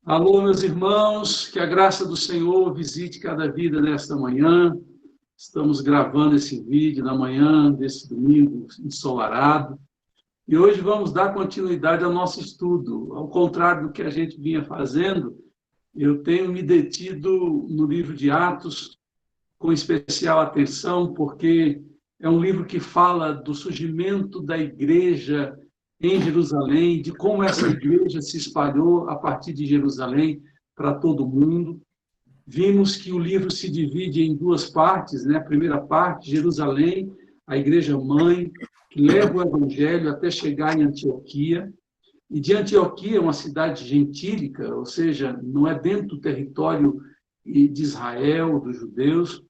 Alô, meus irmãos, que a graça do Senhor visite cada vida nesta manhã. Estamos gravando esse vídeo na manhã desse domingo ensolarado. E hoje vamos dar continuidade ao nosso estudo. Ao contrário do que a gente vinha fazendo, eu tenho me detido no livro de Atos com especial atenção, porque é um livro que fala do surgimento da igreja em Jerusalém, de como essa igreja se espalhou a partir de Jerusalém para todo o mundo. Vimos que o livro se divide em duas partes, né? A primeira parte, Jerusalém, a igreja mãe, que leva o evangelho até chegar em Antioquia. E de Antioquia, uma cidade gentílica, ou seja, não é dentro do território de Israel, dos judeus.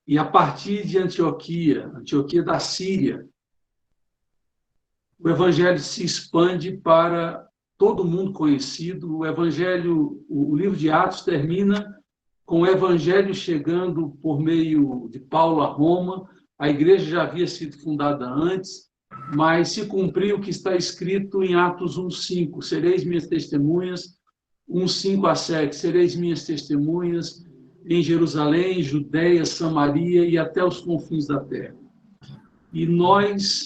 E a partir de Antioquia, Antioquia da Síria, o evangelho se expande para todo mundo conhecido. O evangelho, o livro de Atos termina com o evangelho chegando por meio de Paulo a Roma. A igreja já havia sido fundada antes, mas se cumpriu o que está escrito em Atos 1:5. Sereis minhas testemunhas, 1:5-7. Sereis minhas testemunhas em Jerusalém, Judeia, Samaria e até os confins da terra. E nós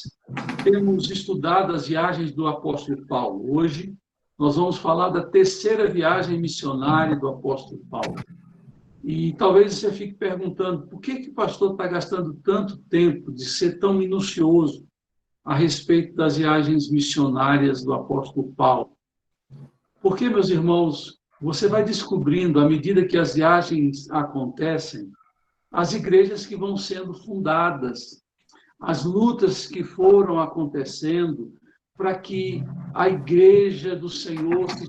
temos estudado as viagens do apóstolo Paulo. Hoje nós vamos falar da terceira viagem missionária do apóstolo Paulo. E talvez você fique perguntando por que o pastor está gastando tanto tempo de ser tão minucioso a respeito das viagens missionárias do apóstolo Paulo. Porque, meus irmãos, você vai descobrindo, à medida que as viagens acontecem, as igrejas que vão sendo fundadas, as lutas que foram acontecendo para que a igreja do Senhor se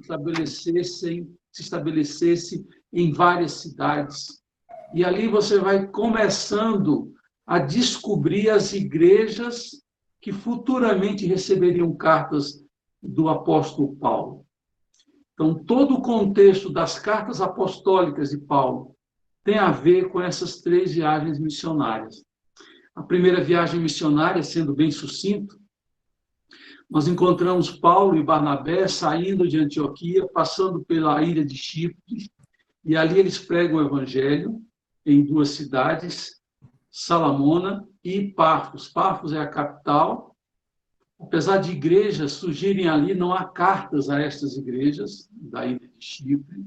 estabelecesse em várias cidades. E ali você vai começando a descobrir as igrejas que futuramente receberiam cartas do apóstolo Paulo. Então, todo o contexto das cartas apostólicas de Paulo tem a ver com essas três viagens missionárias. A primeira viagem missionária, sendo bem sucinto, nós encontramos Paulo e Barnabé saindo de Antioquia, passando pela ilha de Chipre, e ali eles pregam o evangelho em duas cidades, Salamona e Pafos. Pafos é a capital. Apesar de igrejas surgirem ali, não há cartas a estas igrejas da ilha de Chipre.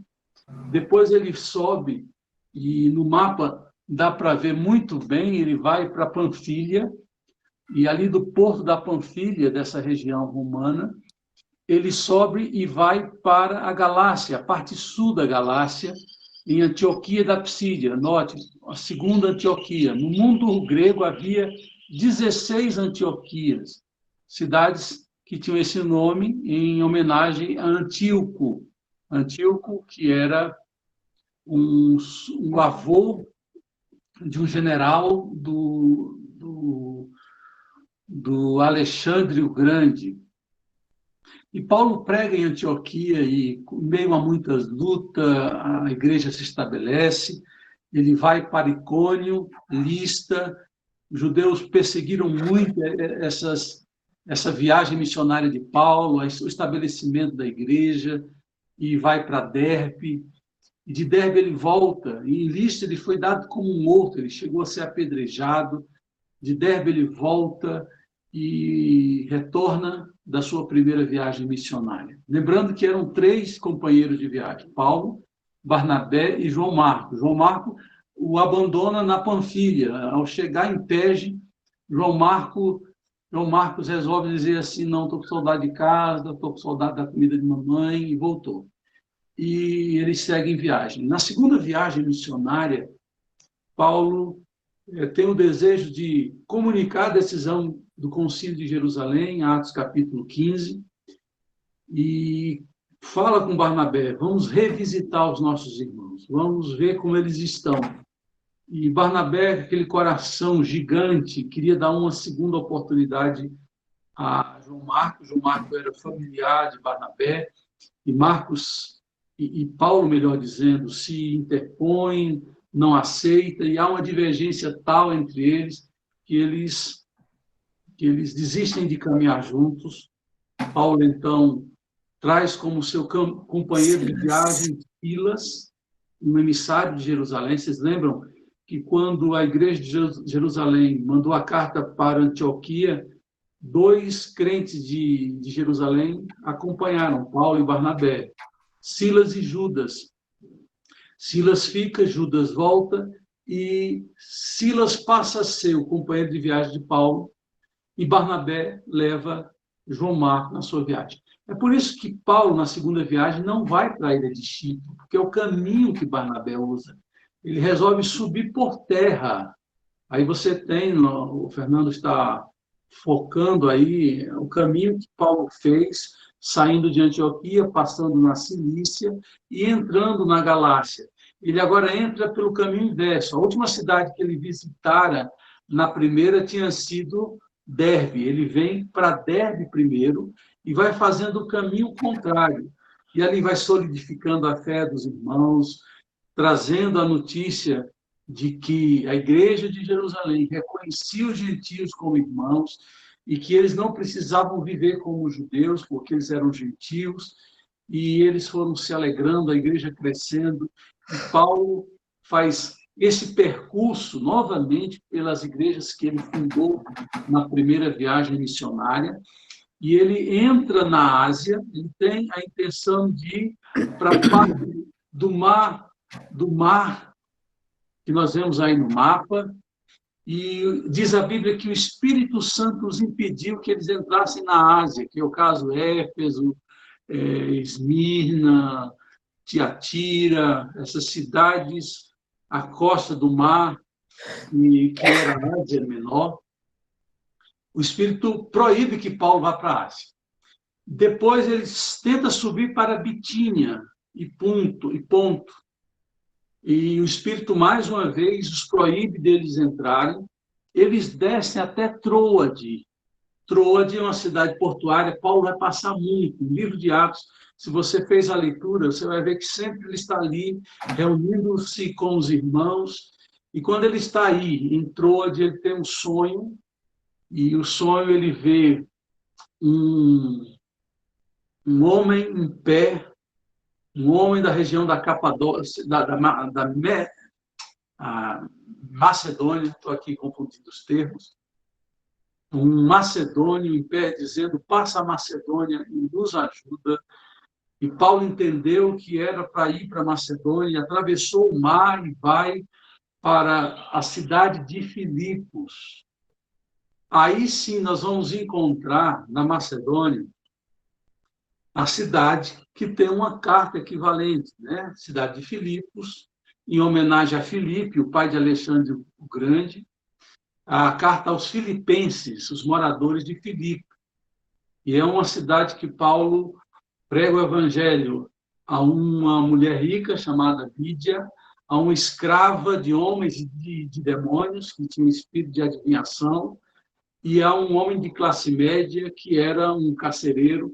Depois ele sobe, e no mapa dá para ver muito bem, ele vai para Panfilha, e ali do porto da Panfilha, dessa região romana, ele sobe e vai para a Galácia, a parte sul da Galácia, em Antioquia da Psídia. Note, a segunda Antioquia. No mundo grego havia 16 Antioquias, cidades que tinham esse nome em homenagem a Antíoco. Antíoco, que era um avô de um general do Alexandre o Grande. E Paulo prega em Antioquia e, meio a muitas lutas, a igreja se estabelece. Ele vai para Icônio, Lista. Os judeus perseguiram muito essa viagem missionária de Paulo, o estabelecimento da igreja, e vai para Derbe. E de Derbe ele volta. E em Lista ele foi dado como morto, ele chegou a ser apedrejado. De Derbe ele volta e retorna da sua primeira viagem missionária. Lembrando que eram 3 companheiros de viagem, Paulo, Barnabé e João Marcos. João Marcos o abandona na Panfilha. Ao chegar em Perge, João Marcos resolve dizer assim, não, estou com saudade de casa, estou com saudade da comida de mamãe, e voltou. E eles seguem viagem. Na segunda viagem missionária, Paulo tem o desejo de comunicar a decisão do Concílio de Jerusalém, Atos capítulo 15, e fala com Barnabé, vamos revisitar os nossos irmãos, vamos ver como eles estão. E Barnabé, aquele coração gigante, queria dar uma segunda oportunidade a João Marcos. João Marcos era familiar de Barnabé, e Paulo, melhor dizendo, se interpõem, não aceita, e há uma divergência tal entre eles que eles desistem de caminhar juntos. Paulo, então, traz como seu companheiro de viagem Silas, um emissário de Jerusalém. Vocês lembram que quando a igreja de Jerusalém mandou a carta para Antioquia, 2 crentes de Jerusalém acompanharam, Paulo e Barnabé, Silas e Judas. Silas fica, Judas volta, e Silas passa a ser o companheiro de viagem de Paulo, e Barnabé leva João Marcos na sua viagem. É por isso que Paulo, na segunda viagem, não vai para a ilha de Chipre, porque é o caminho que Barnabé usa. Ele resolve subir por terra. Aí você tem, o Fernando está focando aí o caminho que Paulo fez, saindo de Antioquia, passando na Cilícia e entrando na Galácia. Ele agora entra pelo caminho inverso. A última cidade que ele visitara na primeira tinha sido Derbe. Ele vem para Derbe primeiro e vai fazendo o caminho contrário. E ali vai solidificando a fé dos irmãos, trazendo a notícia de que a igreja de Jerusalém reconhecia os gentios como irmãos e que eles não precisavam viver como judeus, porque eles eram gentios, e eles foram se alegrando, a igreja crescendo. E Paulo faz esse percurso novamente pelas igrejas que ele fundou na primeira viagem missionária, e ele entra na Ásia, ele tem a intenção de ir para a parte do mar que nós vemos aí no mapa, e diz a Bíblia que o Espírito Santo os impediu que eles entrassem na Ásia, que é o caso Éfeso, Esmirna, Tiatira, essas cidades à costa do mar, que era a Ásia Menor. O Espírito proíbe que Paulo vá para a Ásia. Depois ele tenta subir para Bitínia e ponto. E o Espírito, mais uma vez, os proíbe deles entrarem. Eles descem até Troade. Troade é uma cidade portuária. Paulo vai passar muito. No livro de Atos, se você fez a leitura, você vai ver que sempre ele está ali, reunindo-se com os irmãos. E quando ele está aí, em Troade, ele tem um sonho. E o sonho ele vê um homem em pé, um homem da região da Capadócia, da Macedônia, estou aqui confundindo os termos, um macedônio em pé dizendo: passa a Macedônia e nos ajuda. E Paulo entendeu que era para ir para a Macedônia, atravessou o mar e vai para a cidade de Filipos. Aí sim nós vamos encontrar na Macedônia a cidade que tem uma carta equivalente, né? Cidade de Filipos, em homenagem a Filipe, o pai de Alexandre o Grande, a carta aos filipenses, os moradores de Filipe. E é uma cidade que Paulo prega o evangelho a uma mulher rica chamada Lídia, a uma escrava de homens e de demônios, que tinha espírito de adivinhação, e a um homem de classe média que era um carcereiro.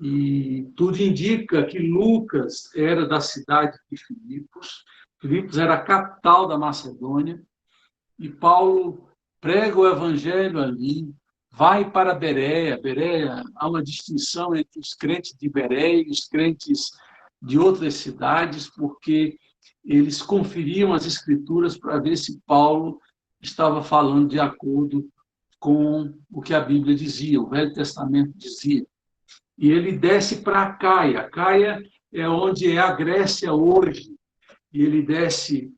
E tudo indica que Lucas era da cidade de Filipos. Filipos era a capital da Macedônia. E Paulo prega o evangelho ali, vai para Bereia. Bereia, há uma distinção entre os crentes de Bereia e os crentes de outras cidades, porque eles conferiam as escrituras para ver se Paulo estava falando de acordo com o que a Bíblia dizia, o Velho Testamento dizia. E ele desce para Caia. Caia é onde é a Grécia hoje. E ele desce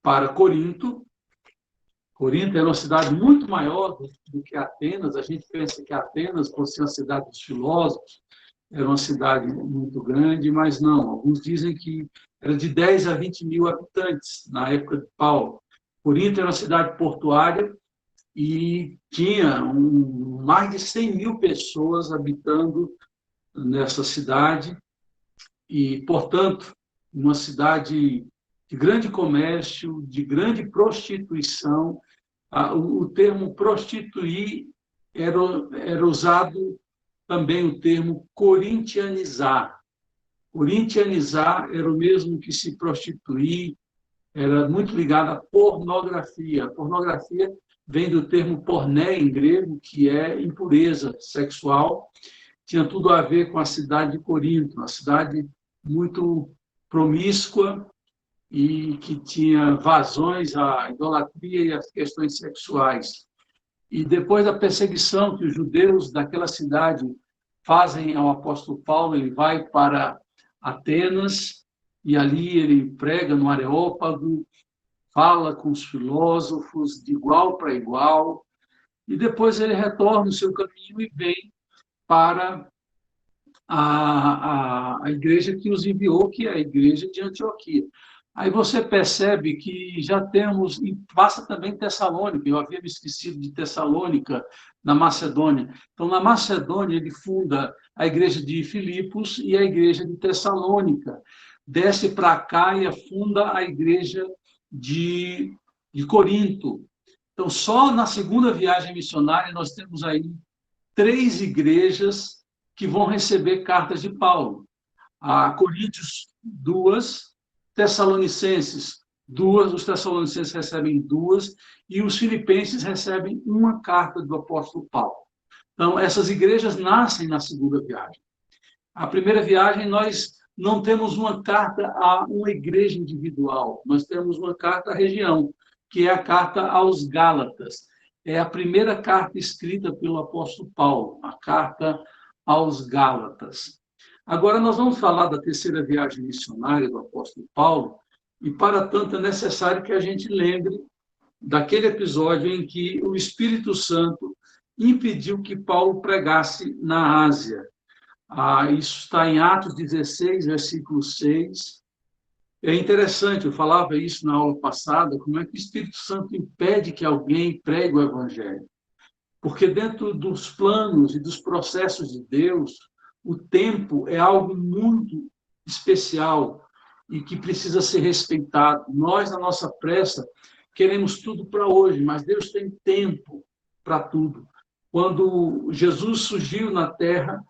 para Corinto. Corinto era uma cidade muito maior do que Atenas. A gente pensa que Atenas, por ser uma cidade dos filósofos, era uma cidade muito grande, mas não. Alguns dizem que era de 10 a 20 mil habitantes na época de Paulo. Corinto era uma cidade portuária e tinha mais de 100 mil pessoas habitando nessa cidade, e, portanto, uma cidade de grande comércio, de grande prostituição. O termo prostituir era usado também o termo corintianizar. Corintianizar era o mesmo que se prostituir, era muito ligado à pornografia. A pornografia vem do termo porné em grego, que é impureza sexual, tinha tudo a ver com a cidade de Corinto, uma cidade muito promíscua e que tinha vazões à idolatria e às questões sexuais. E depois da perseguição que os judeus daquela cidade fazem ao apóstolo Paulo, ele vai para Atenas e ali ele prega no Areópago, fala com os filósofos de igual para igual, e depois ele retorna o seu caminho e vem para a igreja que os enviou, que é a igreja de Antioquia. Aí você percebe que já temos, e passa também Tessalônica, eu havia me esquecido de Tessalônica, na Macedônia. Então, na Macedônia, ele funda a igreja de Filipos e a igreja de Tessalônica. Desce para cá e funda a igreja de Corinto. Então, só na segunda viagem missionária, nós temos aí 3 igrejas que vão receber cartas de Paulo. A Coríntios, 2, Tessalonicenses, 2, os Tessalonicenses recebem 2, e os Filipenses recebem 1 carta do apóstolo Paulo. Então, essas igrejas nascem na segunda viagem. A primeira viagem, nós não temos uma carta a uma igreja individual, nós temos uma carta à região, que é a carta aos Gálatas. É a primeira carta escrita pelo apóstolo Paulo, a carta aos Gálatas. Agora, nós vamos falar da terceira viagem missionária do apóstolo Paulo, e, para tanto, é necessário que a gente lembre daquele episódio em que o Espírito Santo impediu que Paulo pregasse na Ásia. Isso está em Atos 16, versículo 6. É interessante, eu falava isso na aula passada, como é que o Espírito Santo impede que alguém pregue o Evangelho. Porque dentro dos planos e dos processos de Deus, o tempo é algo muito especial e que precisa ser respeitado. Nós, na nossa pressa, queremos tudo para hoje, mas Deus tem tempo para tudo. Quando Jesus surgiu na Terra,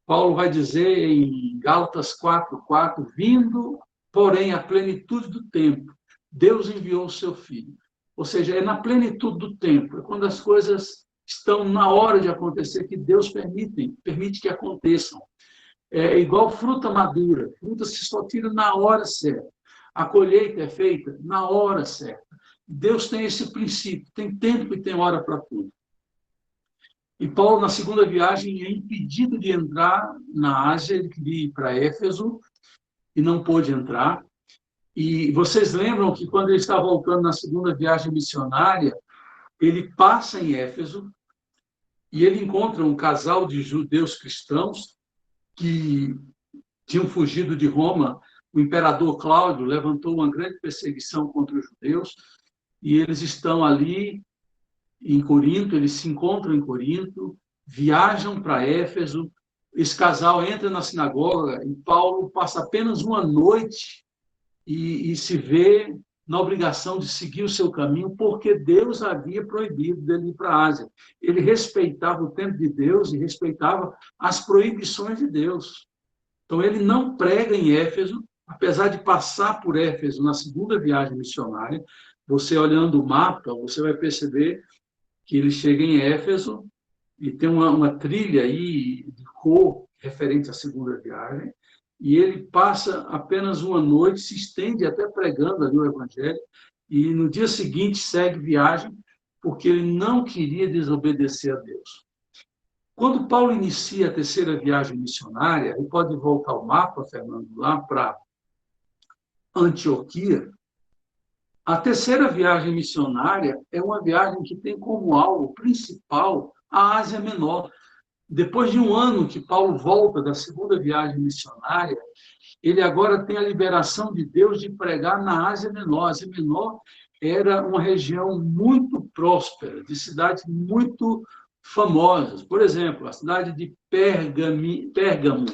Paulo vai dizer em Gálatas 4:4, vindo, porém, a plenitude do tempo, Deus enviou o seu Filho. Ou seja, é na plenitude do tempo, é quando as coisas estão na hora de acontecer, que Deus permite que aconteçam. É igual fruta madura. Fruta se só tira na hora certa. A colheita é feita na hora certa. Deus tem esse princípio, tem tempo e tem hora para tudo. E Paulo, na segunda viagem, é impedido de entrar na Ásia, ele queria ir para Éfeso e não pôde entrar. E vocês lembram que quando ele está voltando na segunda viagem missionária, ele passa em Éfeso e ele encontra um casal de judeus cristãos que tinham fugido de Roma. O imperador Cláudio levantou uma grande perseguição contra os judeus e eles estão ali em Corinto, eles se encontram em Corinto, viajam para Éfeso, esse casal entra na sinagoga e Paulo passa apenas uma noite e se vê na obrigação de seguir o seu caminho, porque Deus havia proibido dele ir para a Ásia. Ele respeitava o tempo de Deus e respeitava as proibições de Deus. Então, ele não prega em Éfeso, apesar de passar por Éfeso na segunda viagem missionária. Você olhando o mapa, você vai perceber que ele chega em Éfeso e tem uma trilha aí de cor referente à segunda viagem, e ele passa apenas uma noite, se estende até pregando ali o Evangelho, e no dia seguinte segue viagem, porque ele não queria desobedecer a Deus. Quando Paulo inicia a terceira viagem missionária, e pode voltar o mapa, Fernando, lá para Antioquia, a terceira viagem missionária é uma viagem que tem como alvo principal a Ásia Menor. Depois de um ano que Paulo volta da segunda viagem missionária, ele agora tem a liberação de Deus de pregar na Ásia Menor. A Ásia Menor era uma região muito próspera, de cidades muito famosas. Por exemplo, a cidade de Pérgamo.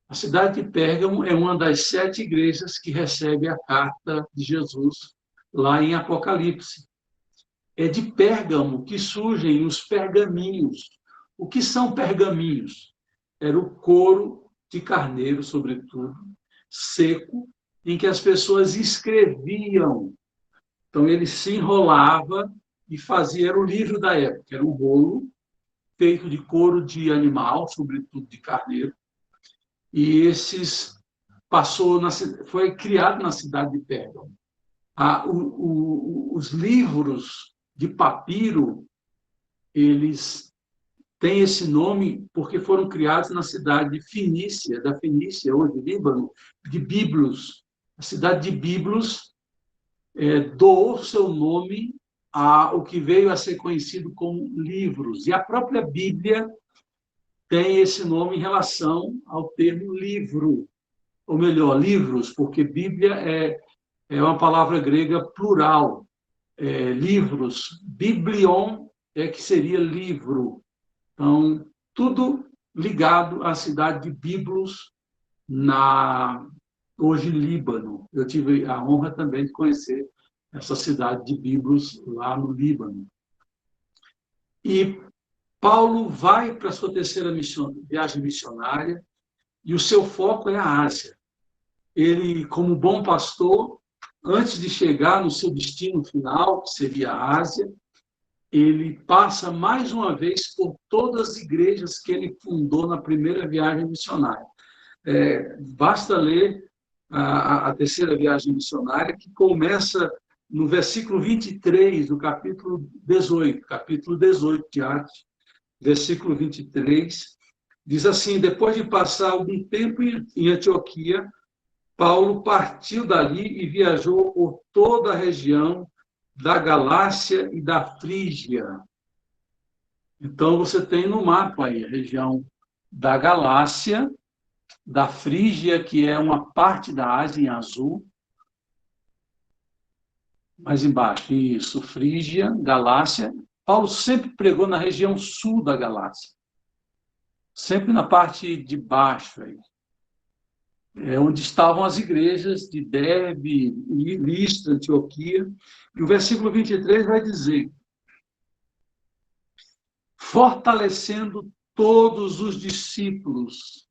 A cidade de Pérgamo é uma das 7 igrejas que recebe a carta de Jesus lá em Apocalipse. É de Pérgamo que surgem os pergaminhos. O que são pergaminhos? Era o couro de carneiro, sobretudo, seco, em que as pessoas escreviam. Então, ele se enrolava e fazia, era o livro da época, era um rolo, feito de couro de animal, sobretudo de carneiro. E esses foi criado na cidade de Pérgamo. Os livros de papiro, eles têm esse nome porque foram criados na cidade de Fenícia, da Fenícia, hoje Líbano, de Biblos. A cidade de Biblos doou seu nome ao que veio a ser conhecido como livros. E a própria Bíblia tem esse nome em relação ao termo livro, ou melhor, livros, porque Bíblia é uma palavra grega plural, livros. Biblion que seria livro. Então, tudo ligado à cidade de Biblos, hoje Líbano. Eu tive a honra também de conhecer essa cidade de Biblos, lá no Líbano. E Paulo vai para a sua terceira viagem missionária, e o seu foco é a Ásia. Ele, como bom pastor, antes de chegar no seu destino final, que seria a Ásia, ele passa mais uma vez por todas as igrejas que ele fundou na primeira viagem missionária. Basta ler a terceira viagem missionária, que começa no versículo 23 do capítulo 18 de Atos, versículo 23, diz assim: depois de passar algum tempo em Antioquia, Paulo partiu dali e viajou por toda a região da Galácia e da Frígia. Então, você tem no mapa aí a região da Galácia, da Frígia, que é uma parte da Ásia em azul. Mais embaixo, isso, Frígia, Galácia. Paulo sempre pregou na região sul da Galácia, sempre na parte de baixo aí. Onde estavam as igrejas de Derbe, Listra, Antioquia. E o versículo 23 vai dizer: fortalecendo todos os discípulos.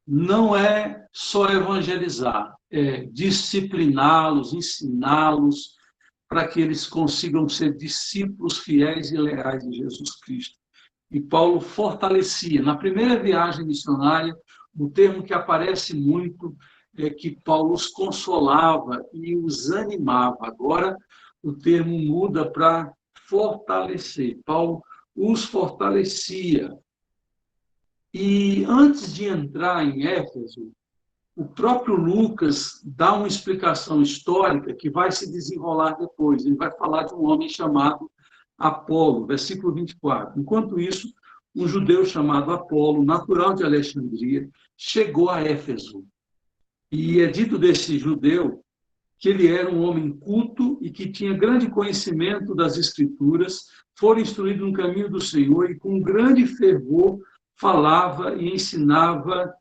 Não é só evangelizar, é discipliná-los, ensiná-los, para que eles consigam ser discípulos fiéis e leais de Jesus Cristo. E Paulo fortalecia. Na primeira viagem missionária, o termo que aparece muito é que Paulo os consolava e os animava. Agora, o termo muda para fortalecer. Paulo os fortalecia. E antes de entrar em Éfeso, o próprio Lucas dá uma explicação histórica que vai se desenrolar depois. Ele vai falar de um homem chamado Apolo, versículo 24. Enquanto isso, um judeu chamado Apolo, natural de Alexandria, chegou a Éfeso. E é dito desse judeu que ele era um homem culto e que tinha grande conhecimento das Escrituras, fora instruído no caminho do Senhor e com grande fervor falava e ensinava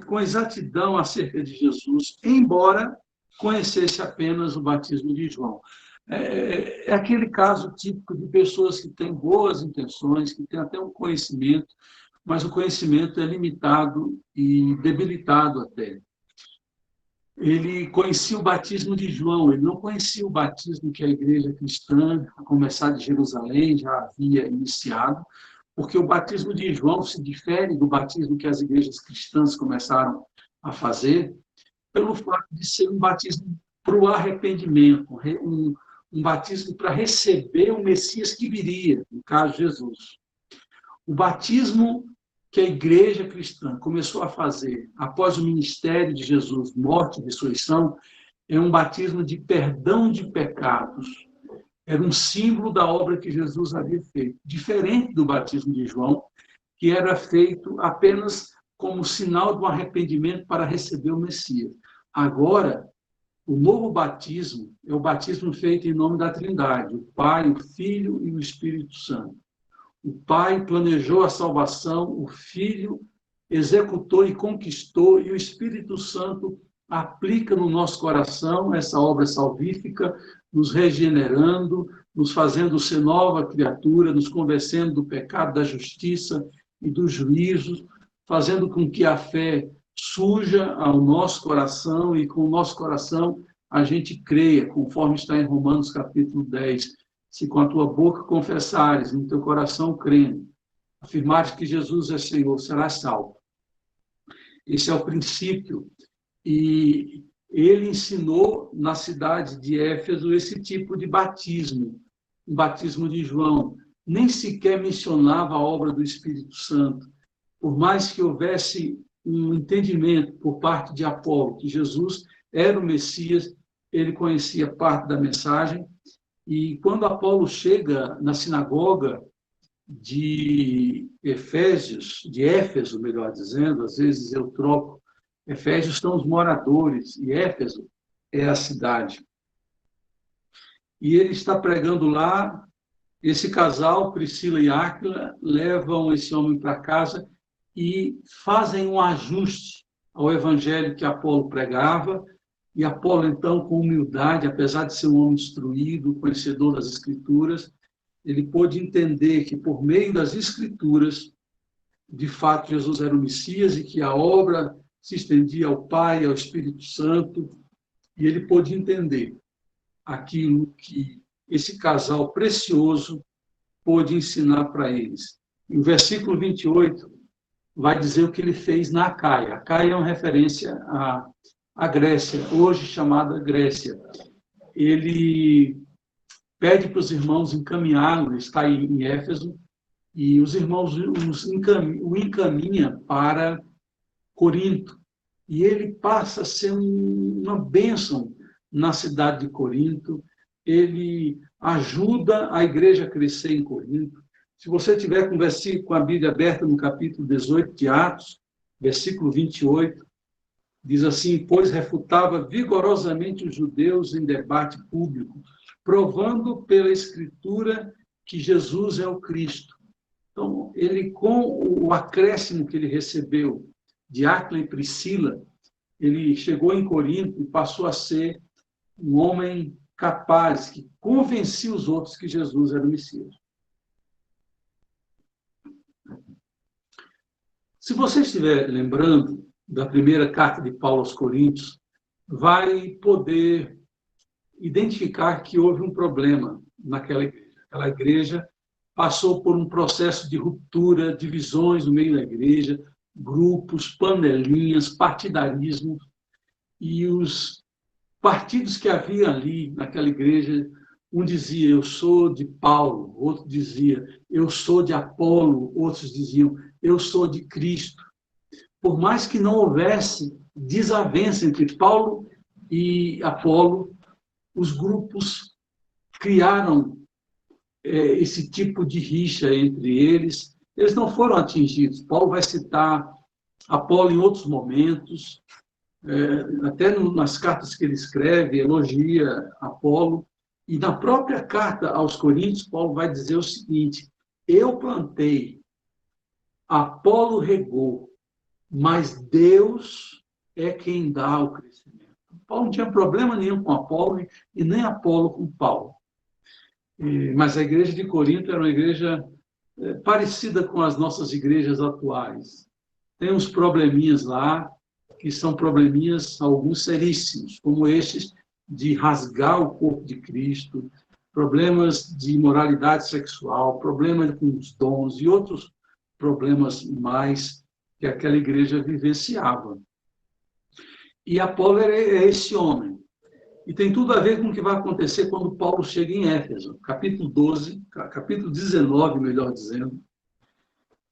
com exatidão acerca de Jesus, embora conhecesse apenas o batismo de João. É aquele caso típico de pessoas que têm boas intenções, que têm até um conhecimento, mas o conhecimento é limitado e debilitado até. Ele conhecia o batismo de João, ele não conhecia o batismo que a igreja cristã, a começar de Jerusalém, já havia iniciado, porque o batismo de João se difere do batismo que as igrejas cristãs começaram a fazer, pelo fato de ser um batismo para o arrependimento, um batismo para receber o Messias que viria, no caso Jesus. O batismo que a igreja cristã começou a fazer após o ministério de Jesus, morte e ressurreição, é um batismo de perdão de pecados. Era um símbolo da obra que Jesus havia feito, diferente do batismo de João, que era feito apenas como sinal de um arrependimento para receber o Messias. Agora, o novo batismo é o batismo feito em nome da Trindade, o Pai, o Filho e o Espírito Santo. O Pai planejou a salvação, o Filho executou e conquistou, e o Espírito Santo aplica no nosso coração essa obra salvífica, nos regenerando, nos fazendo ser nova criatura, nos convencendo do pecado, da justiça e do juízo, fazendo com que a fé surja ao nosso coração e com o nosso coração a gente creia, conforme está em Romanos capítulo 10, se com a tua boca confessares, no teu coração crendo, afirmares que Jesus é Senhor, serás salvo. Esse é o princípio. E ele ensinou na cidade de Éfeso esse tipo de batismo, o batismo de João. Nem sequer mencionava a obra do Espírito Santo. Por mais que houvesse um entendimento por parte de Apolo, que Jesus era o Messias, ele conhecia parte da mensagem. E quando Apolo chega na sinagoga de Éfeso, melhor dizendo, às vezes eu troco, Efésios são os moradores e Éfeso é a cidade. E ele está pregando lá, esse casal, Priscila e Áquila, levam esse homem para casa e fazem um ajuste ao evangelho que Apolo pregava, e Apolo, então, com humildade, apesar de ser um homem instruído, conhecedor das Escrituras, ele pôde entender que, por meio das Escrituras, de fato, Jesus era o Messias e que a obra se estendia ao Pai, ao Espírito Santo, e ele pôde entender aquilo que esse casal precioso pôde ensinar para eles. E o versículo 28 vai dizer o que ele fez na Acaia. Acaia é uma referência à Grécia, hoje chamada Grécia. Ele pede para os irmãos encaminhá-lo, está em Éfeso, e os irmãos o encaminham para Corinto. E ele passa a ser uma bênção na cidade de Corinto. Ele ajuda a igreja a crescer em Corinto. Se você tiver com a Bíblia aberta no capítulo 18 de Atos, versículo 28, diz assim: pois refutava vigorosamente os judeus em debate público, provando pela Escritura que Jesus é o Cristo. Então, ele, com o acréscimo que ele recebeu de Áquila e Priscila, ele chegou em Corinto e passou a ser um homem capaz, que convencia os outros que Jesus era o Messias. Se você estiver lembrando da primeira carta de Paulo aos Coríntios, vai poder identificar que houve um problema naquela igreja. Aquela igreja passou por um processo de ruptura, divisões no meio da igreja, grupos, panelinhas, partidarismo, e os partidos que havia ali naquela igreja, um dizia, eu sou de Paulo, outro dizia, eu sou de Apolo, outros diziam, eu sou de Cristo. Por mais que não houvesse desavença entre Paulo e Apolo, os grupos criaram esse tipo de rixa entre eles. Eles não foram atingidos. Paulo vai citar Apolo em outros momentos, até nas cartas que ele escreve, elogia Apolo. E na própria carta aos Coríntios, Paulo vai dizer o seguinte: eu plantei, Apolo regou, mas Deus é quem dá o crescimento. Paulo não tinha problema nenhum com Apolo e nem Apolo com Paulo. Mas a igreja de Corinto era uma igreja parecida com as nossas igrejas atuais. Tem uns probleminhas lá, que são probleminhas, alguns seríssimos, como estes de rasgar o corpo de Cristo, problemas de imoralidade sexual, problemas com os dons e outros problemas mais que aquela igreja vivenciava. E Apolo é esse homem. E tem tudo a ver com o que vai acontecer quando Paulo chega em Éfeso, capítulo 12, capítulo 19, melhor dizendo.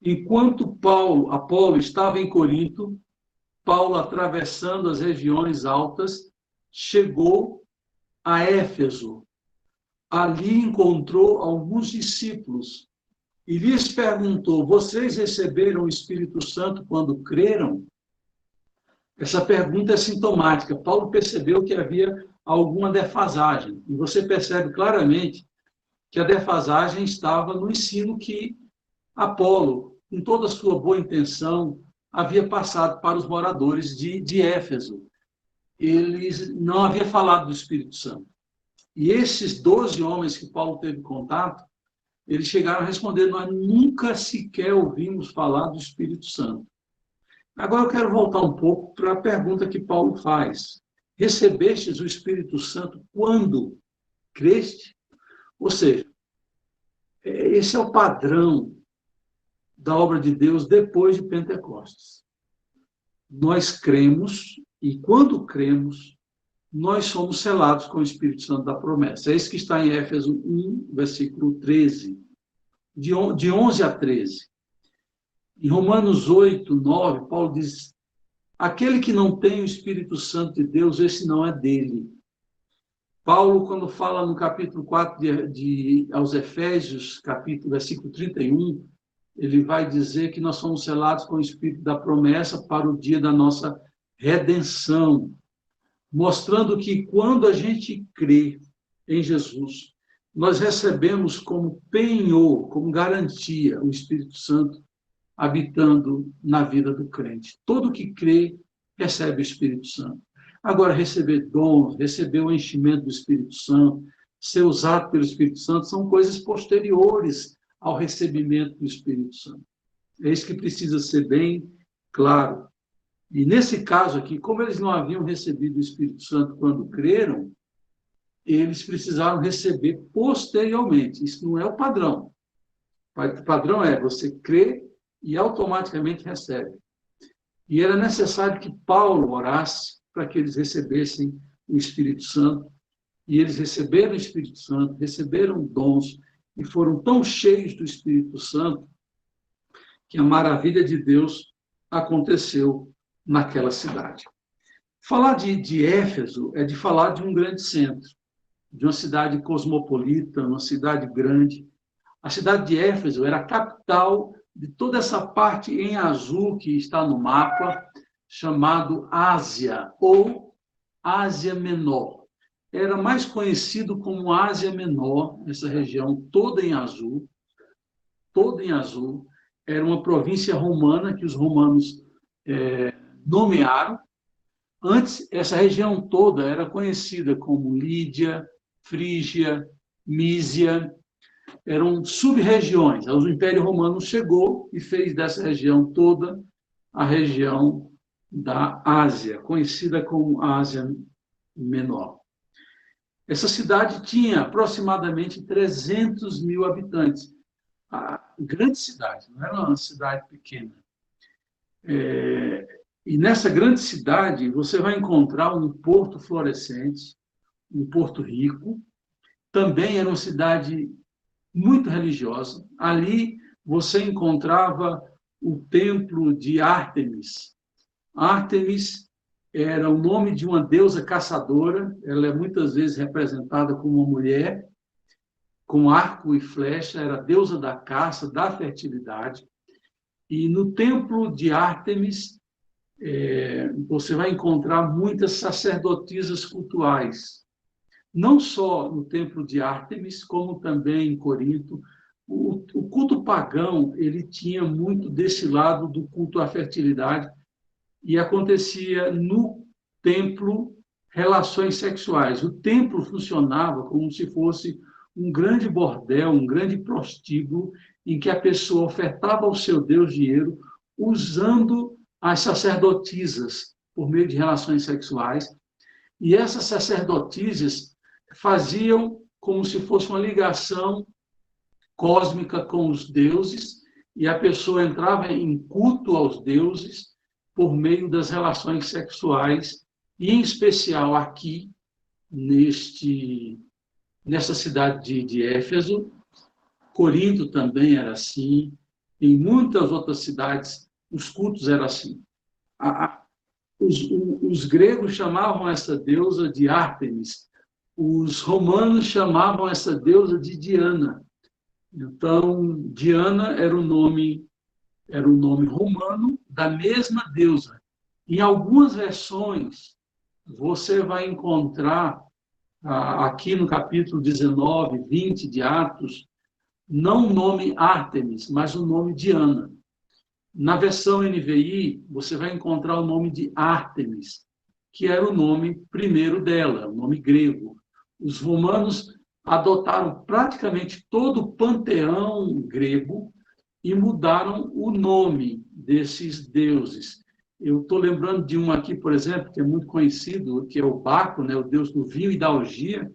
Enquanto Apolo estava em Corinto, Paulo, atravessando as regiões altas, chegou a Éfeso. Ali encontrou alguns discípulos e lhes perguntou: vocês receberam o Espírito Santo quando creram? Essa pergunta é sintomática. Paulo percebeu que havia alguma defasagem. E você percebe claramente que a defasagem estava no ensino que Apolo, com toda a sua boa intenção, havia passado para os moradores de Éfeso. Eles não havia falado do Espírito Santo. E esses 12 homens que Paulo teve contato, eles chegaram a responder: nós nunca sequer ouvimos falar do Espírito Santo. Agora eu quero voltar um pouco para a pergunta que Paulo faz. Recebestes o Espírito Santo quando creste? Ou seja, Esse é o padrão da obra de Deus depois de Pentecostes. Nós cremos, e quando cremos, nós somos selados com o Espírito Santo da promessa. É isso que está em Éfeso 1, versículo 13, de 11 a 13. Em Romanos 8, 9, Paulo diz: aquele que não tem o Espírito Santo de Deus, esse não é dele. Paulo, quando fala no capítulo 4 aos Efésios, versículo 31, ele vai dizer que nós somos selados com o Espírito da promessa para o dia da nossa redenção, mostrando que quando a gente crê em Jesus, nós recebemos como penhor, como garantia, o Espírito Santo habitando na vida do crente. Todo que crê recebe o Espírito Santo. Agora, receber dons, receber o enchimento do Espírito Santo, ser usado pelo Espírito Santo, são coisas posteriores ao recebimento do Espírito Santo. É isso que precisa ser bem claro. E nesse caso aqui, como eles não haviam recebido o Espírito Santo quando creram, eles precisaram receber posteriormente. Isso não é o padrão. O padrão é você crê e automaticamente recebe. E era necessário que Paulo orasse para que eles recebessem o Espírito Santo. E eles receberam o Espírito Santo, receberam dons, e foram tão cheios do Espírito Santo que a maravilha de Deus aconteceu naquela cidade. Falar de Éfeso é de falar de um grande centro, de uma cidade cosmopolita, uma cidade grande. A cidade de Éfeso era a capital de toda essa parte em azul que está no mapa, chamado Ásia, ou Ásia Menor. Era mais conhecido como Ásia Menor, essa região toda em azul, era uma província romana que os romanos nomearam. Antes, essa região toda era conhecida como Lídia, Frígia, Mísia, eram sub-regiões. O Império Romano chegou e fez dessa região toda a região da Ásia, conhecida como Ásia Menor. Essa cidade tinha aproximadamente 300 mil habitantes. A grande cidade, não era uma cidade pequena. E nessa grande cidade você vai encontrar um porto florescente, um porto rico. Também era uma cidade muito religiosa. Ali você encontrava o templo de Ártemis. Ártemis era o nome de uma deusa caçadora. Ela é muitas vezes representada como uma mulher, com arco e flecha, era a deusa da caça, da fertilidade. E no templo de Ártemis, você vai encontrar muitas sacerdotisas cultuais. Não só no templo de Ártemis, como também em Corinto. O culto pagão, ele tinha muito desse lado do culto à fertilidade, e acontecia no templo relações sexuais. O templo funcionava como se fosse um grande bordel, um grande prostíbulo, em que a pessoa ofertava ao seu Deus dinheiro usando as sacerdotisas por meio de relações sexuais. E essas sacerdotisas faziam como se fosse uma ligação cósmica com os deuses, e a pessoa entrava em culto aos deuses por meio das relações sexuais, e em especial aqui, nessa cidade de Éfeso. Corinto também era assim, em muitas outras cidades os cultos eram assim. Os gregos chamavam essa deusa de Ártemis, os romanos chamavam essa deusa de Diana. Então, Diana era o nome romano da mesma deusa. Em algumas versões, você vai encontrar, aqui no capítulo 19, 20 de Atos, não o nome Ártemis, mas o nome Diana. Na versão NVI, você vai encontrar o nome de Ártemis, que era o nome primeiro dela, o nome grego. Os romanos adotaram praticamente todo o panteão grego e mudaram o nome desses deuses. Eu estou lembrando de um aqui, por exemplo, que é muito conhecido, que é o Baco, né, o deus do vinho e da orgia.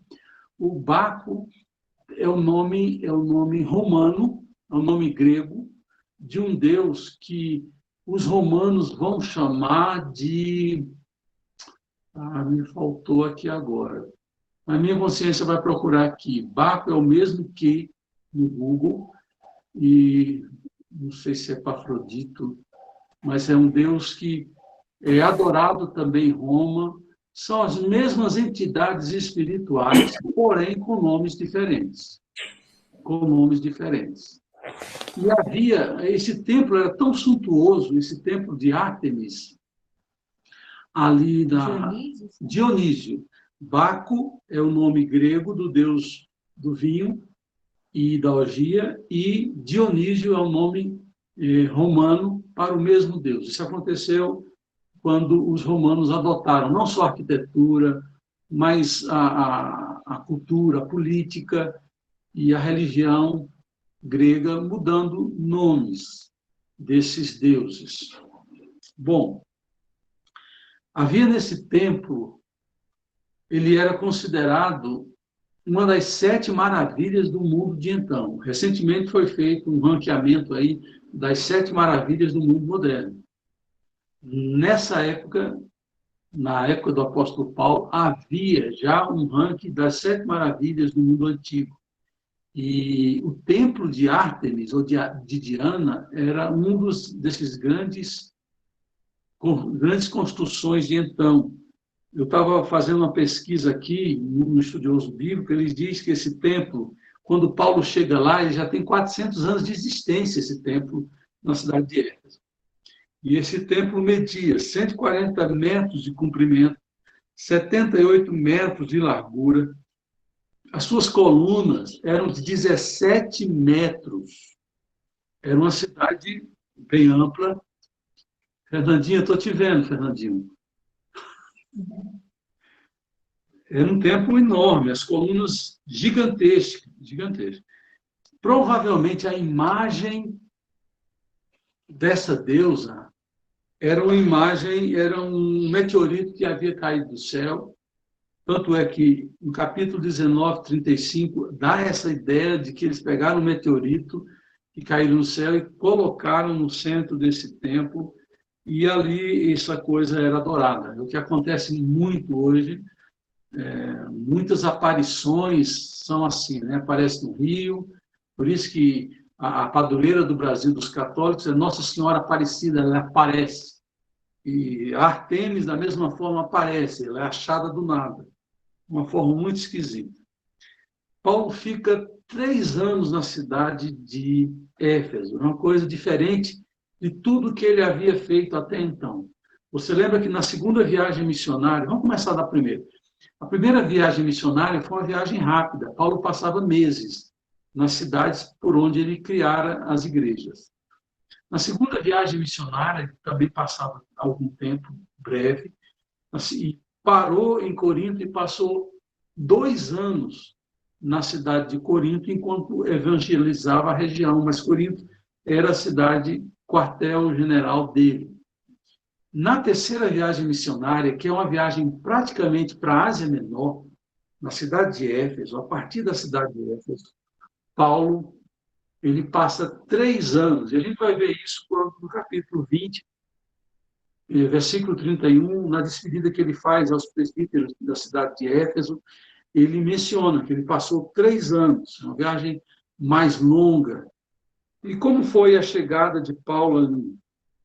O Baco é o nome romano, é o nome grego de um Deus que os romanos vão chamar de... me faltou aqui agora. A minha consciência vai procurar aqui. Baco é o mesmo que no Google, e não sei se é Epafrodito, mas é um Deus que é adorado também em Roma. São as mesmas entidades espirituais, porém com nomes diferentes. Com nomes diferentes. E havia, esse templo era tão suntuoso, esse templo de Ártemis, ali da Dionísio. Baco é o nome grego do deus do vinho e da orgia, e Dionísio é o nome romano para o mesmo deus. Isso aconteceu quando os romanos adotaram não só a arquitetura, mas a cultura, a política e a religião grega, mudando nomes desses deuses. Bom, havia nesse templo, ele era considerado uma das 7 maravilhas do mundo de então. Recentemente foi feito um ranqueamento aí das 7 maravilhas do mundo moderno. Nessa época, na época do apóstolo Paulo, havia já um ranking das 7 maravilhas do mundo antigo. E o templo de Ártemis, ou de Diana, era um desses grandes construções de então. Eu estava fazendo uma pesquisa aqui, no estudioso bíblico, ele diz que esse templo, quando Paulo chega lá, ele já tem 400 anos de existência, esse templo, na cidade de Éfeso. E esse templo media 140 metros de comprimento, 78 metros de largura. As suas colunas eram de 17 metros. Era uma cidade bem ampla. Fernandinha, estou te vendo, Fernandinho. Era um templo enorme, as colunas gigantescas, gigantescas. Provavelmente a imagem dessa deusa era um meteorito que havia caído do céu. Tanto é que no capítulo 19, 35, dá essa ideia de que eles pegaram um meteorito que caiu no céu e colocaram no centro desse templo, e ali essa coisa era adorada. O que acontece muito hoje, muitas aparições são assim, né? Aparece no Rio, por isso que a padroeira do Brasil dos católicos é Nossa Senhora Aparecida, ela aparece. E a Ártemis, da mesma forma, aparece, ela é achada do nada. Uma forma muito esquisita. Paulo fica 3 anos na cidade de Éfeso, uma coisa diferente de tudo que ele havia feito até então. Você lembra que na segunda viagem missionária, vamos começar da primeira. A primeira viagem missionária foi uma viagem rápida. Paulo passava meses nas cidades por onde ele criara as igrejas. Na segunda viagem missionária, ele também passava algum tempo, breve, assim, parou em Corinto e passou 2 anos na cidade de Corinto, enquanto evangelizava a região, mas Corinto era a cidade quartel-general dele. Na terceira viagem missionária, que é uma viagem praticamente para a Ásia Menor, na cidade de Éfeso, a partir da cidade de Éfeso, Paulo ele passa 3 anos, e a gente vai ver isso no capítulo 20, versículo 31, na despedida que ele faz aos presbíteros da cidade de Éfeso, ele menciona que ele passou 3 anos, uma viagem mais longa. E como foi a chegada de Paulo?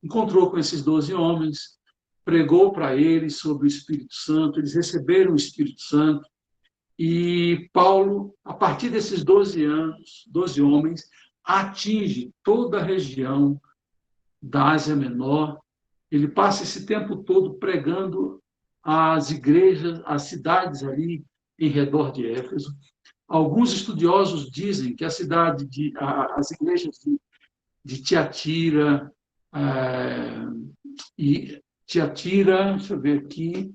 Encontrou com esses 12 homens, pregou para eles sobre o Espírito Santo, eles receberam o Espírito Santo, e Paulo, a partir desses 12 homens, atinge toda a região da Ásia Menor. Ele passa esse tempo todo pregando às igrejas, às cidades ali em redor de Éfeso. Alguns estudiosos dizem que as igrejas de Tiatira, deixa eu ver aqui,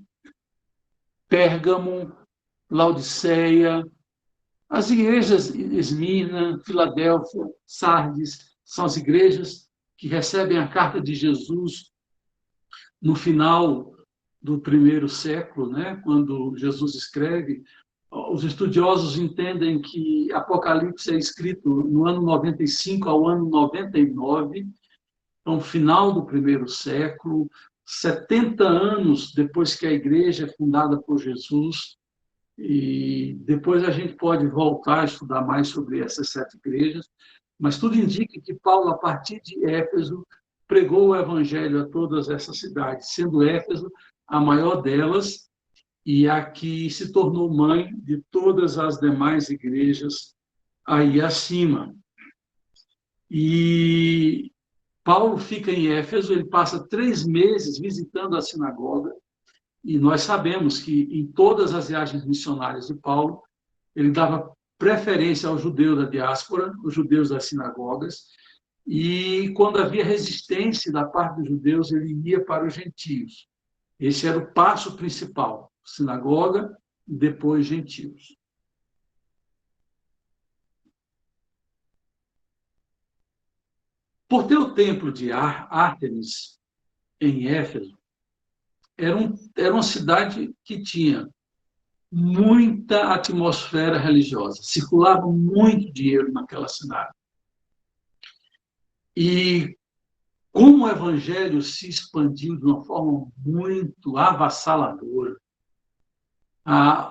Pérgamo, Laodiceia, as igrejas Esmirna, Filadélfia, Sardes, são as igrejas que recebem a carta de Jesus no final do 1º século, né, quando Jesus escreve os estudiosos entendem que Apocalipse é escrito no ano 95 ao ano 99, então, final do primeiro século, 70 anos depois que a igreja é fundada por Jesus, e depois a gente pode voltar a estudar mais sobre essas 7 igrejas, mas tudo indica que Paulo, a partir de Éfeso, pregou o evangelho a todas essas cidades, sendo Éfeso a maior delas e a que se tornou mãe de todas as demais igrejas aí acima. E Paulo fica em Éfeso, ele passa 3 meses visitando a sinagoga, e nós sabemos que em todas as viagens missionárias de Paulo, ele dava preferência aos judeus da diáspora, os judeus das sinagogas, e quando havia resistência da parte dos judeus, ele ia para os gentios. Esse era o passo principal, sinagoga, depois gentios. Por ter o templo de Ártemis em Éfeso, era uma cidade que tinha muita atmosfera religiosa, circulava muito dinheiro naquela cidade. E como o evangelho se expandiu de uma forma muito avassaladora,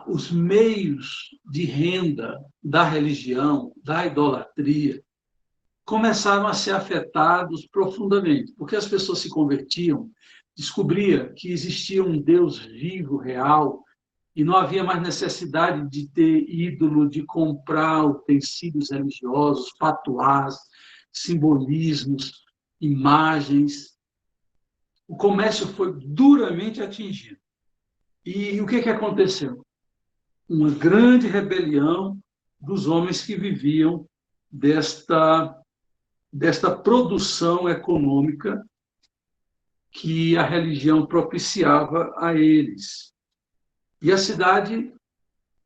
os meios de renda da religião, da idolatria, começaram a ser afetados profundamente, porque as pessoas se convertiam, descobria que existia um Deus vivo, real, e não havia mais necessidade de ter ídolo, de comprar utensílios religiosos, patuás, simbolismos, imagens. O comércio foi duramente atingido. E o que aconteceu? Uma grande rebelião dos homens que viviam desta produção econômica que a religião propiciava a eles. E a cidade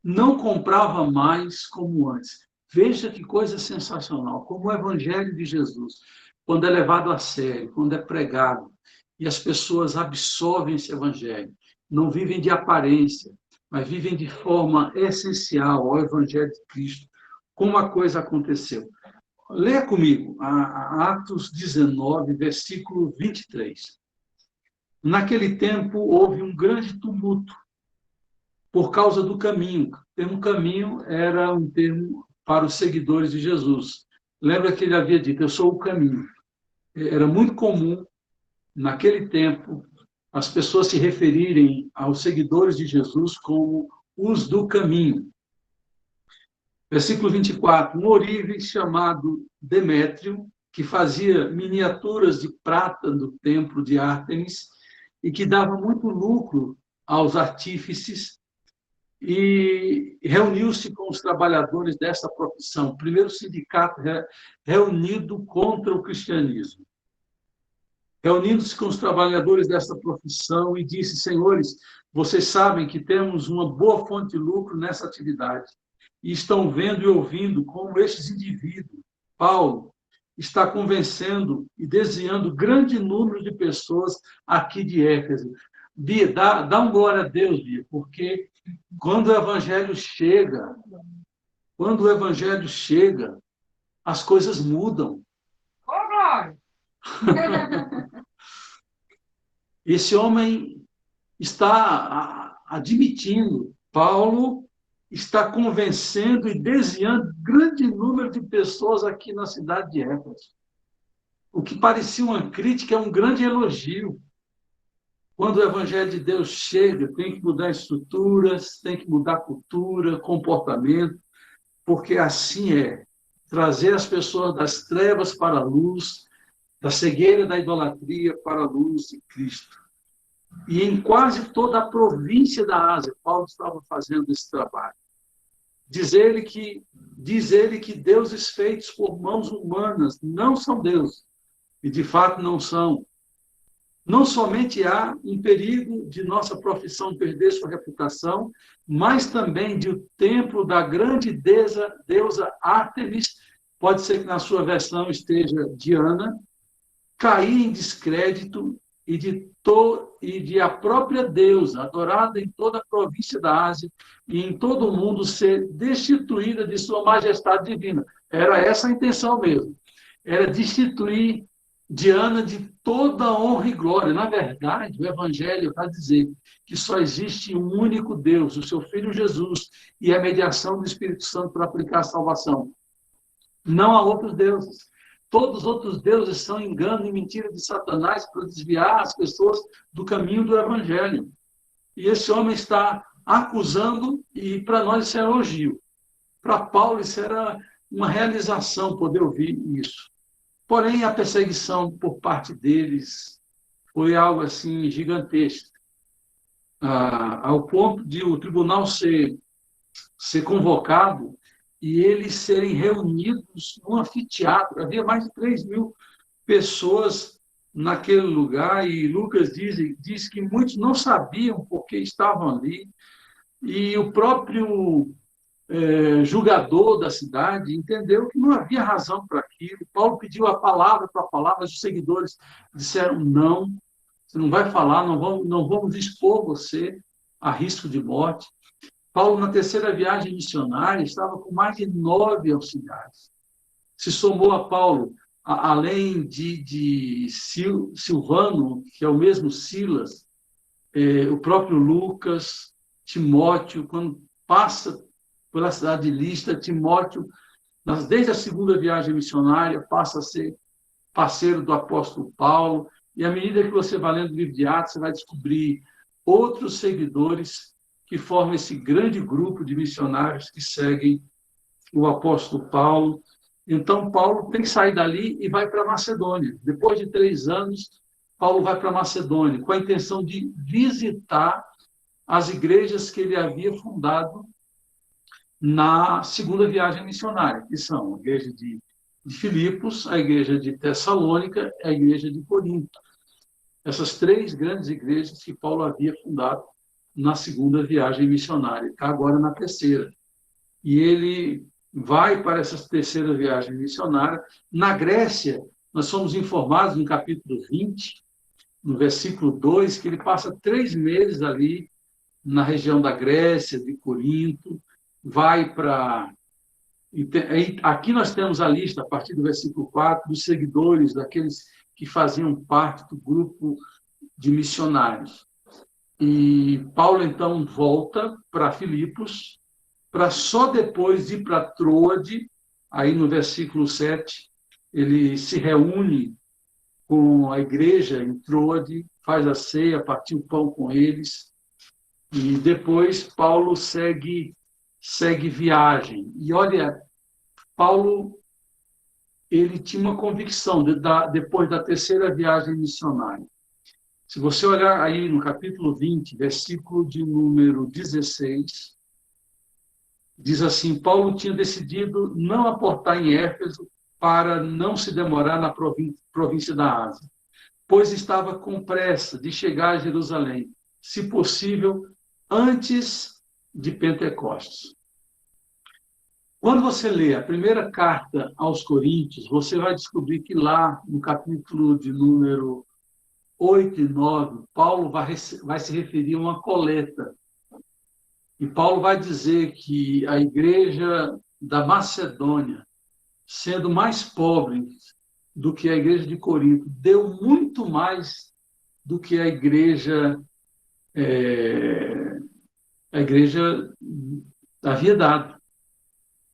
não comprava mais como antes. Veja que coisa sensacional, como o evangelho de Jesus, quando é levado a sério, quando é pregado, e as pessoas absorvem esse evangelho, não vivem de aparência, mas vivem de forma essencial ao evangelho de Cristo, como a coisa aconteceu. Leia comigo, Atos 19, versículo 23. Naquele tempo houve um grande tumulto por causa do caminho. O termo caminho era um termo para os seguidores de Jesus. Lembra que ele havia dito, eu sou o caminho. Era muito comum, naquele tempo, as pessoas se referirem aos seguidores de Jesus como os do caminho. Versículo 24. Um ourive chamado Demétrio, que fazia miniaturas de prata do templo de Ártemis e que dava muito lucro aos artífices, e reuniu-se com os trabalhadores dessa profissão, o primeiro sindicato reunido contra o cristianismo. Reunindo-se com os trabalhadores dessa profissão e disse, senhores, vocês sabem que temos uma boa fonte de lucro nessa atividade e estão vendo e ouvindo como estes indivíduos, Paulo, está convencendo e desviando grande número de pessoas aqui de Éfeso. Bia, dá um glória a Deus, Bia, porque quando o evangelho chega, as coisas mudam. Oh, glória! Esse homem está admitindo, Paulo está convencendo e desviando grande número de pessoas aqui na cidade de Éfeso. O que parecia uma crítica é um grande elogio. Quando o evangelho de Deus chega, tem que mudar estruturas, tem que mudar cultura, comportamento, porque assim é. Trazer as pessoas das trevas para a luz, da cegueira da idolatria para a luz de Cristo. E em quase toda a província da Ásia, Paulo estava fazendo esse trabalho. Diz ele que deuses feitos por mãos humanas não são deuses, e de fato não são. Não somente há um perigo de nossa profissão perder sua reputação, mas também de o templo da grande deusa Ártemis, pode ser que na sua versão esteja Diana, cair em descrédito e de a própria deusa, adorada em toda a província da Ásia e em todo o mundo, ser destituída de sua majestade divina. Era essa a intenção mesmo. Era destituir Diana de toda honra e glória. Na verdade, o Evangelho vai dizer que só existe um único Deus, o seu Filho Jesus, e a mediação do Espírito Santo para aplicar a salvação. Não há outros deuses. Todos os outros deuses são engano e mentira de Satanás para desviar as pessoas do caminho do Evangelho. E esse homem está acusando, e para nós isso é elogio. Para Paulo isso era uma realização poder ouvir isso. Porém, a perseguição por parte deles foi algo assim gigantesco, ao ponto de o tribunal ser convocado e eles serem reunidos num anfiteatro. Havia mais de 3.000 pessoas naquele lugar, e Lucas diz que muitos não sabiam por que estavam ali, e o próprio julgador da cidade entendeu que não havia razão para aquilo. Paulo pediu a palavra para falar, mas os seguidores disseram: não, você não vai falar, não vamos expor você a risco de morte. Paulo, na terceira viagem missionária, estava com mais de 9 auxiliares. Se somou a Paulo, além de Silvano, que é o mesmo Silas, o próprio Lucas, Timóteo. Quando passa pela cidade de Listra, Timóteo, desde a segunda viagem missionária, passa a ser parceiro do apóstolo Paulo, e à medida que você vai lendo o livro de Atos, você vai descobrir outros seguidores que formam esse grande grupo de missionários que seguem o apóstolo Paulo. Então, Paulo tem que sair dali e vai para a Macedônia. Depois de 3 anos, Paulo vai para a Macedônia, com a intenção de visitar as igrejas que ele havia fundado na segunda viagem missionária, que são a igreja de Filipos, a igreja de Tessalônica e a igreja de Corinto. Essas 3 grandes igrejas que Paulo havia fundado na segunda viagem missionária. Está agora na terceira. E ele vai para essa terceira viagem missionária. Na Grécia, nós somos informados no capítulo 20, no versículo 2, que ele passa 3 meses ali na região da Grécia, de Corinto, vai para... Aqui nós temos a lista, a partir do versículo 4, dos seguidores, daqueles que faziam parte do grupo de missionários. E Paulo, então, volta para Filipos, para só depois ir para Troade. Aí no versículo 7, ele se reúne com a igreja em Troade, faz a ceia, partiu o pão com eles, e depois Paulo segue viagem. E olha, Paulo, ele tinha uma convicção depois da terceira viagem missionária. Se você olhar aí no capítulo 20, versículo de número 16, diz assim: Paulo tinha decidido não aportar em Éfeso para não se demorar na província da Ásia, pois estava com pressa de chegar a Jerusalém, se possível, antes de Pentecostes. Quando você lê a primeira carta aos Coríntios, você vai descobrir que lá, no capítulo de número 8 e 9, Paulo vai se referir a uma coleta. E Paulo vai dizer que a igreja da Macedônia, sendo mais pobre do que a igreja de Corinto, deu muito mais do que a igreja havia dado.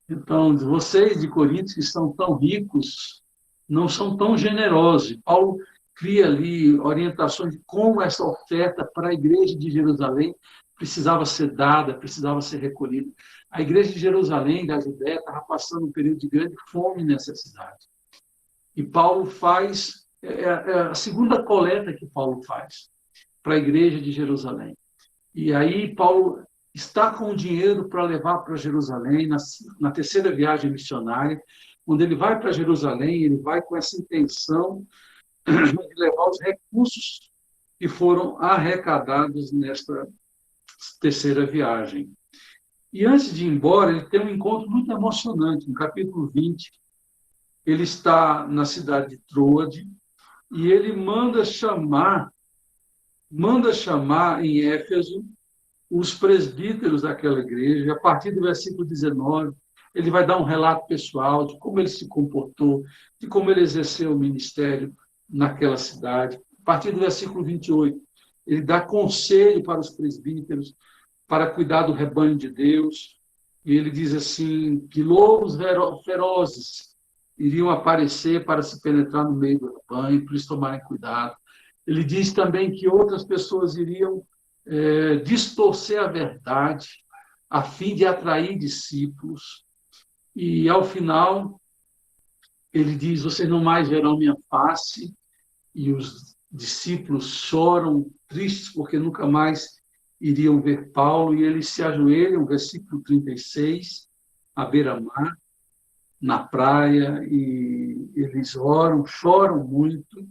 Então, vocês de Corinto, que são tão ricos, não são tão generosos. Paulo cria ali orientações de como essa oferta para a igreja de Jerusalém precisava ser dada, precisava ser recolhida. A igreja de Jerusalém, da Judéia, estava passando um período de grande fome e necessidade. E Paulo faz, a segunda coleta que Paulo faz para a igreja de Jerusalém. E aí Paulo está com o dinheiro para levar para Jerusalém, na terceira viagem missionária. Quando ele vai para Jerusalém, ele vai com essa intenção de levar os recursos que foram arrecadados nesta terceira viagem. E antes de ir embora, ele tem um encontro muito emocionante. No capítulo 20, ele está na cidade de Troade e ele manda chamar manda chamar em Éfeso os presbíteros daquela igreja. A partir do versículo 19, ele vai dar um relato pessoal de como ele se comportou, de como ele exerceu o ministério naquela cidade. A partir do versículo 28, ele dá conselho para os presbíteros, para cuidar do rebanho de Deus. E ele diz assim, que lobos ferozes iriam aparecer para se penetrar no meio do rebanho, por isso tomarem cuidado. Ele diz também que outras pessoas iriam distorcer a verdade, a fim de atrair discípulos. E, ao final, ele diz, vocês não mais verão minha face, e os discípulos choram, tristes, porque nunca mais iriam ver Paulo, e eles se ajoelham, versículo 36, à beira-mar, na praia, e eles oram, choram muito.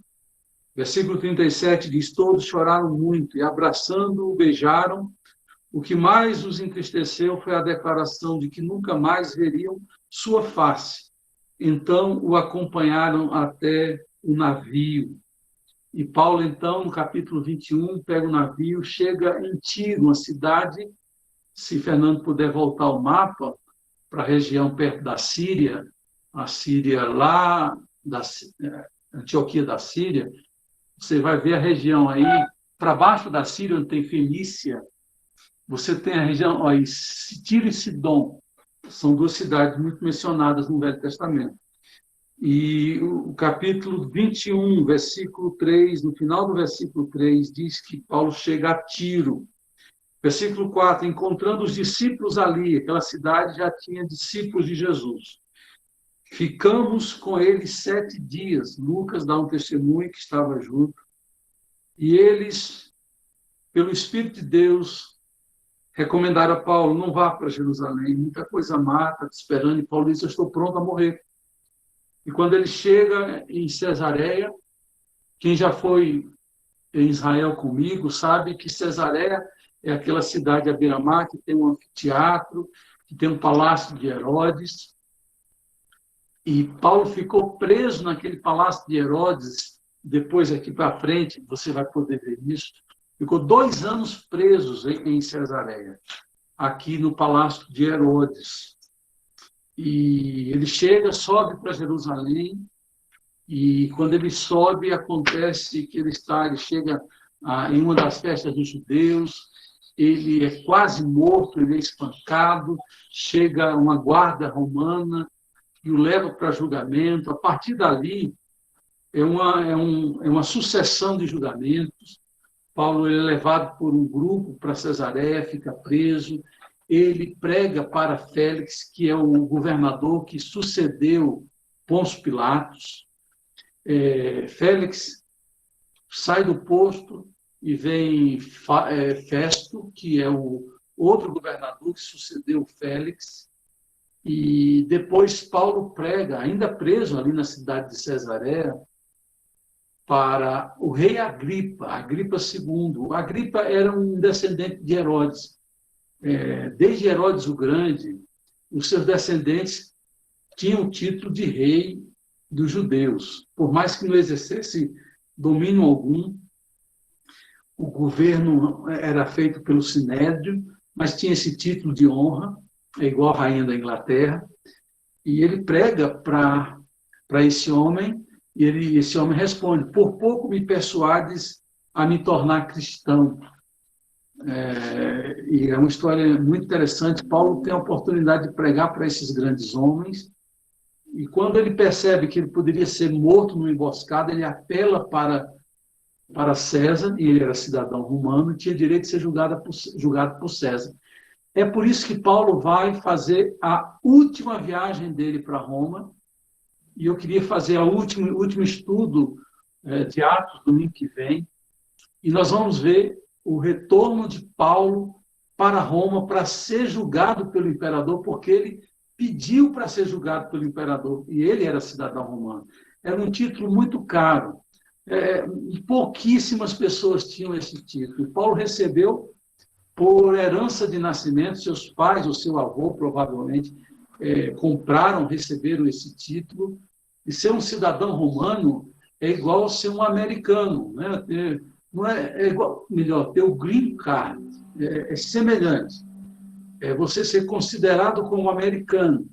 Versículo 37 diz, todos choraram muito, e abraçando-o, beijaram. O que mais os entristeceu foi a declaração de que nunca mais veriam sua face. Então, o acompanharam até o navio. E Paulo, então, no capítulo 21, pega o navio, chega em Tiro, uma cidade, se Fernando puder voltar ao mapa, para a região perto da Síria, a Síria lá, da Antioquia da Síria, você vai ver a região aí, para baixo da Síria, onde tem Fenícia, você tem a região, aí, Tiro e Sidom, são duas cidades muito mencionadas no Velho Testamento. E o capítulo 21, versículo 3, no final do versículo 3, diz que Paulo chega a Tiro. Versículo 4, encontrando os discípulos ali, aquela cidade já tinha discípulos de Jesus. Ficamos com eles 7 dias. Lucas dá um testemunho que estava junto. E eles, pelo Espírito de Deus, recomendaram a Paulo, não vá para Jerusalém, muita coisa má, está te esperando. E Paulo disse, eu estou pronto a morrer. E quando ele chega em Cesareia, quem já foi em Israel comigo sabe que Cesareia é aquela cidade à beira-mar que tem um anfiteatro, que tem um palácio de Herodes. E Paulo ficou preso naquele palácio de Herodes. Depois, aqui para frente, você vai poder ver isso. Ficou 2 anos presos em Cesareia, aqui no palácio de Herodes. E ele chega, sobe para Jerusalém, e quando ele sobe, acontece que ele chega em uma das festas dos judeus, ele é quase morto, ele é espancado, chega uma guarda romana e o leva para julgamento. A partir dali, é uma sucessão de julgamentos. Paulo é levado por um grupo para Cesareia, fica preso. Ele prega para Félix, que é o governador que sucedeu Pôncio Pilatos. Félix sai do posto e vem Festo, que é o outro governador que sucedeu Félix. E depois Paulo prega, ainda preso ali na cidade de Cesareia, para o rei Agripa II. Agripa era um descendente de Herodes. Desde Herodes o Grande, os seus descendentes tinham o título de rei dos judeus. Por mais que não exercesse domínio algum, o governo era feito pelo Sinédrio, mas tinha esse título de honra, igual a rainha da Inglaterra, e ele prega para esse homem, e esse homem responde, por pouco me persuades a me tornar cristão. E é uma história muito interessante. Paulo tem a oportunidade de pregar para esses grandes homens, e quando ele percebe que ele poderia ser morto numa emboscada, ele apela para César, e ele era cidadão romano, e tinha direito de ser julgado por César. É por isso que Paulo vai fazer a última viagem dele para Roma, e eu queria fazer o último estudo de Atos, domingo que vem, e nós vamos ver o retorno de Paulo para Roma para ser julgado pelo imperador, porque ele pediu para ser julgado pelo imperador, e ele era cidadão romano. Era um título muito caro. Pouquíssimas pessoas tinham esse título. Paulo recebeu por herança de nascimento, seus pais ou seu avô, provavelmente, receberam esse título. E ser um cidadão romano é igual a ser um americano, né? não é igual, melhor, ter o green card, é semelhante. É você ser considerado como americano.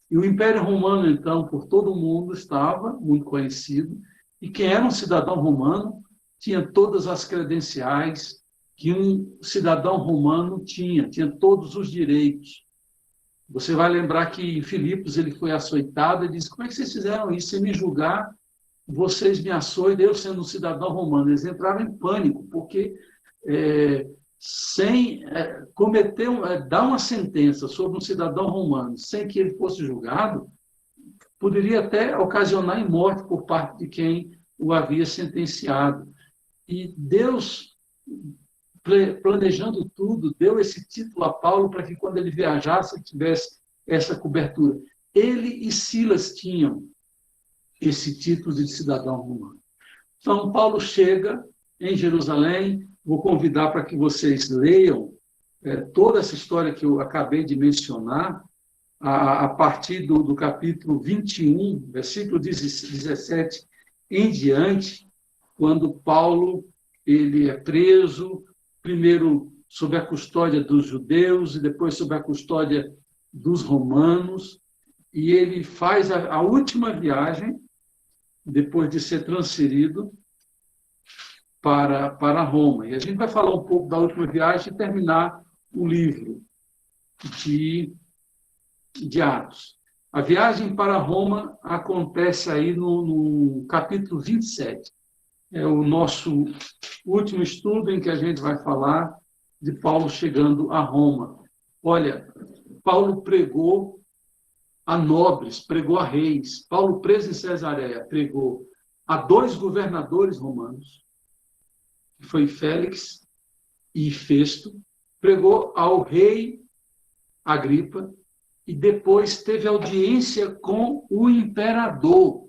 E o Império Romano, então, por todo o mundo, estava muito conhecido, e quem era um cidadão romano tinha todas as credenciais que um cidadão romano tinha todos os direitos. Você vai lembrar que em Filipos ele foi açoitado e disse: como é que vocês fizeram isso? Sem me julgar, vocês me açoitam, eu sendo um cidadão romano. Eles entraram em pânico, porque sem cometer, dar uma sentença sobre um cidadão romano sem que ele fosse julgado, poderia até ocasionar em morte por parte de quem o havia sentenciado. E Deus, planejando tudo, deu esse título a Paulo para que, quando ele viajasse, ele tivesse essa cobertura. Ele e Silas tinham esse título de cidadão romano. Então, Paulo chega em Jerusalém. Vou convidar para que vocês leiam toda essa história que eu acabei de mencionar, a partir do capítulo 21, versículo 17 em diante, quando Paulo ele é preso, primeiro sob a custódia dos judeus e depois sob a custódia dos romanos, e ele faz a última viagem, depois de ser transferido para Roma. E a gente vai falar um pouco da última viagem e terminar o livro de Atos. A viagem para Roma acontece aí no capítulo 27. É o nosso último estudo em que a gente vai falar de Paulo chegando a Roma. Olha, Paulo pregou a nobres, pregou a reis. Paulo, preso em Cesareia, pregou a 2 governadores romanos, que foi Félix e Festo, pregou ao rei Agripa e depois teve audiência com o imperador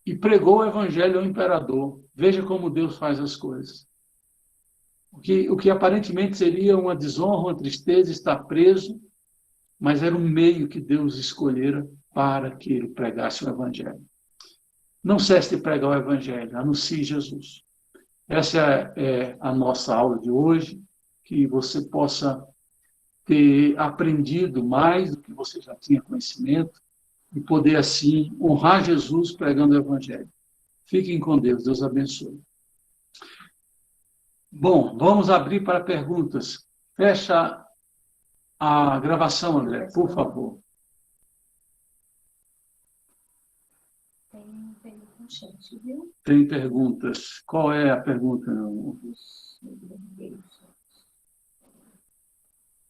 e pregou o evangelho ao imperador. Veja como Deus faz as coisas. O que aparentemente seria uma desonra, uma tristeza, estar preso, mas era um meio que Deus escolhera para que ele pregasse o evangelho. Não cesse de pregar o evangelho, anuncie Jesus. Essa é a nossa aula de hoje, que você possa ter aprendido mais do que você já tinha conhecimento e poder, assim, honrar Jesus pregando o evangelho. Fiquem com Deus, Deus abençoe. Bom, vamos abrir para perguntas. Fecha a gravação, André, por favor. Tem pergunta no chat, viu? Tem perguntas. Qual é a pergunta?